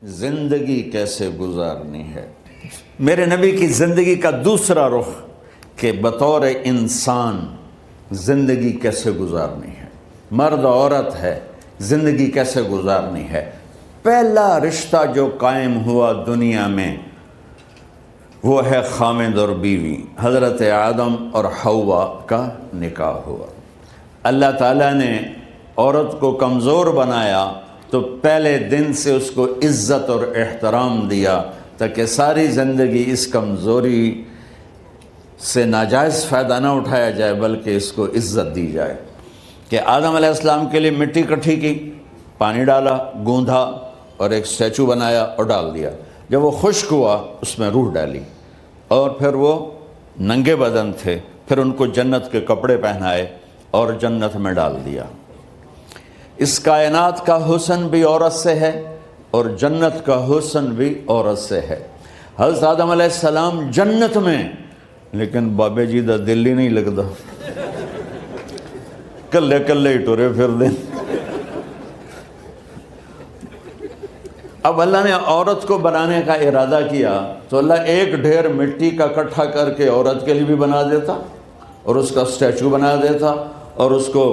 زندگی کیسے گزارنی ہے۔ میرے نبی کی زندگی کا دوسرا رخ کہ بطور انسان زندگی کیسے گزارنی ہے، مرد عورت ہے، زندگی کیسے گزارنی ہے۔ پہلا رشتہ جو قائم ہوا دنیا میں وہ ہے خامد اور بیوی، حضرت آدم اور حوا کا نکاح ہوا۔ اللہ تعالیٰ نے عورت کو کمزور بنایا تو پہلے دن سے اس کو عزت اور احترام دیا تاکہ ساری زندگی اس کمزوری سے ناجائز فائدہ نہ اٹھایا جائے بلکہ اس کو عزت دی جائے۔ کہ آدم علیہ السلام کے لیے مٹی اکٹھی کی، پانی ڈالا، گوندھا اور ایک اسٹیچو بنایا اور ڈال دیا۔ جب وہ خشک ہوا اس میں روح ڈالی اور پھر وہ ننگے بدن تھے، پھر ان کو جنت کے کپڑے پہنائے اور جنت میں ڈال دیا۔ اس کائنات کا حسن بھی عورت سے ہے اور جنت کا حسن بھی عورت سے ہے۔ حضرت آدم علیہ السلام جنت میں، لیکن بابے جی دا دل ہی نہیں لگتا، کلے کلے ہی ٹورے پھر دیں۔ اب اللہ نے عورت کو بنانے کا ارادہ کیا تو اللہ ایک ڈھیر مٹی کا اکٹھا کر کے عورت کے لیے بھی بنا دیتا اور اس کا اسٹیچو بنا دیتا اور اس کو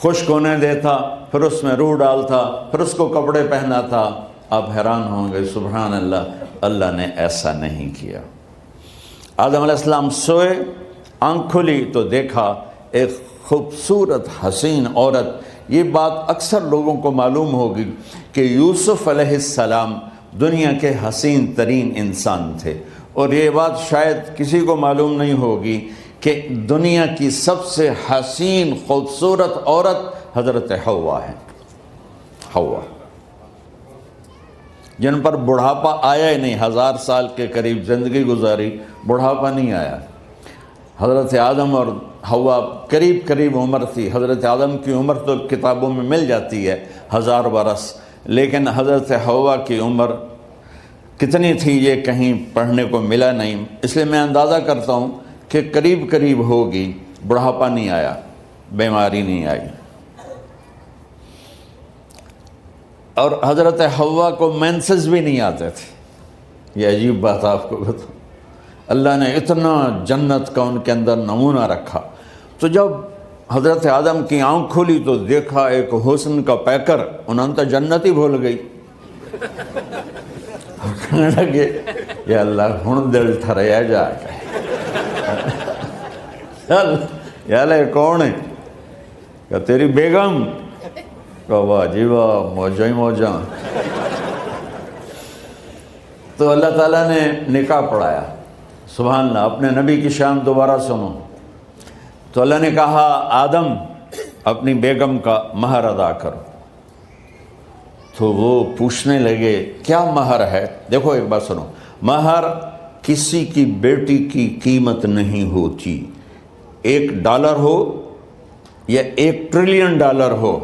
خشک ہونے دیتا، پھر اس میں روح ڈالتا، پھر اس کو کپڑے پہناتا۔ آپ حیران ہوں گے، سبحان اللہ، اللہ نے ایسا نہیں کیا۔ آدم علیہ السلام سوئے، آنکھ کھلی تو دیکھا ایک خوبصورت حسین عورت۔ یہ بات اکثر لوگوں کو معلوم ہوگی کہ یوسف علیہ السلام دنیا کے حسین ترین انسان تھے، اور یہ بات شاید کسی کو معلوم نہیں ہوگی کہ دنیا کی سب سے حسین خوبصورت عورت حضرت حوا ہے۔ حوا جن پر بڑھاپا آیا ہی نہیں، 1000 سال کے قریب زندگی گزاری، بڑھاپا نہیں آیا۔ حضرت آدم اور حوا قریب قریب عمر تھی۔ حضرت آدم کی عمر تو کتابوں میں مل جاتی ہے 1000 برس، لیکن حضرت حوا کی عمر کتنی تھی یہ کہیں پڑھنے کو ملا نہیں، اس لیے میں اندازہ کرتا ہوں کہ قریب قریب ہوگی۔ بڑھاپا نہیں آیا، بیماری نہیں آئی۔ اور حضرت حوا کو مینسز بھی نہیں آتے تھے۔ یہ عجیب بات آپ کو بتاؤں، اللہ نے اتنا جنت کا ان کے اندر نمونہ رکھا۔ تو جب حضرت آدم کی آنکھ کھلی تو دیکھا ایک حسن کا پیکر، انہوں تو جنت ہی بھول گئی۔ کہنے لگے یا اللہ ہن دل ٹھریا جا کے، یا اللہ کون ہے؟ کہ تیری بیگم۔ کہ واہ جی واہ، موجاں ہی موجاں۔ تو اللہ تعالیٰ نے نکاح پڑھایا۔ سبحان اللہ، اپنے نبی کی شان دوبارہ سنو۔ تو اللہ نے کہا آدم اپنی بیگم کا مہر ادا کرو۔ تو وہ پوچھنے لگے کیا مہر ہے؟ دیکھو ایک بات سنو، مہر کسی کی بیٹی کی قیمت نہیں ہوتی۔ $1 ہو یا $1 ٹریلین ہو،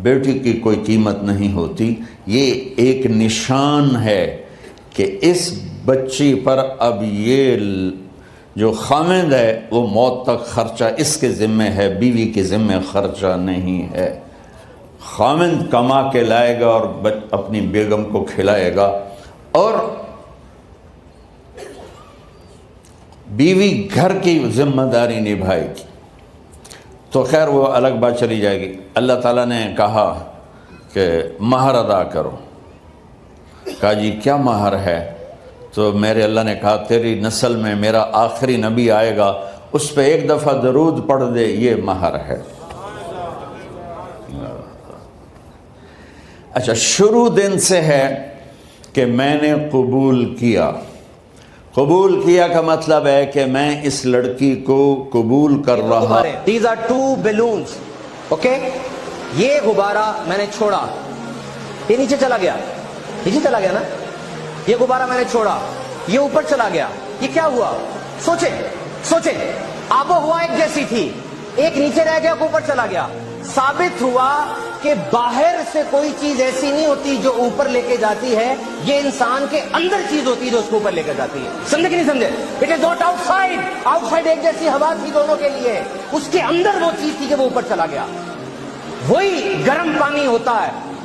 بیٹی کی کوئی قیمت نہیں ہوتی۔ یہ ایک نشان ہے کہ اس بچی پر اب یہ جو خامند ہے وہ موت تک خرچہ اس کے ذمہ ہے، بیوی کے ذمہ خرچہ نہیں ہے۔ خامند کما کے لائے گا اور اپنی بیگم کو کھلائے گا، اور بیوی گھر کی ذمہ داری نبھائے گی۔ تو خیر وہ الگ بات چلی جائے گی۔ اللہ تعالیٰ نے کہا کہ مہر ادا کرو۔ کہا جی کیا مہر ہے؟ تو میرے اللہ نے کہا تیری نسل میں میرا آخری نبی آئے گا، اس پہ ایک دفعہ درود پڑھ دے، یہ مہر ہے۔ اچھا، شروع دن سے ہے کہ میں نے قبول کیا۔ قبول کیا کا مطلب ہے کہ میں اس لڑکی کو قبول کر رہا۔ These are 2 balloons, okay؟ یہ غبارہ میں نے چھوڑا، یہ نیچے چلا گیا، نیچے چلا گیا نا؟ یہ غبارہ میں نے چھوڑا، یہ اوپر چلا گیا، یہ کیا ہوا؟ سوچیں، آب و ہوا ایک جیسی تھی، ایک نیچے رہ گیا، اوپر چلا گیا۔ ثابت ہوا کہ باہر سے کوئی چیز ایسی نہیں ہوتی جو اوپر لے کے جاتی ہے، یہ انسان کے اندر چیز ہوتی ہے جو اس کو اوپر لے کے جاتی ہے۔ سمجھے کہ نہیں سمجھے؟ It is not out side, out side ایک جیسی ہوا تھی دونوں کے لیے، اس کے اندر وہ چیز تھی کہ وہ اوپر چلا گیا۔ وہی گرم پانی ہوتا ہے،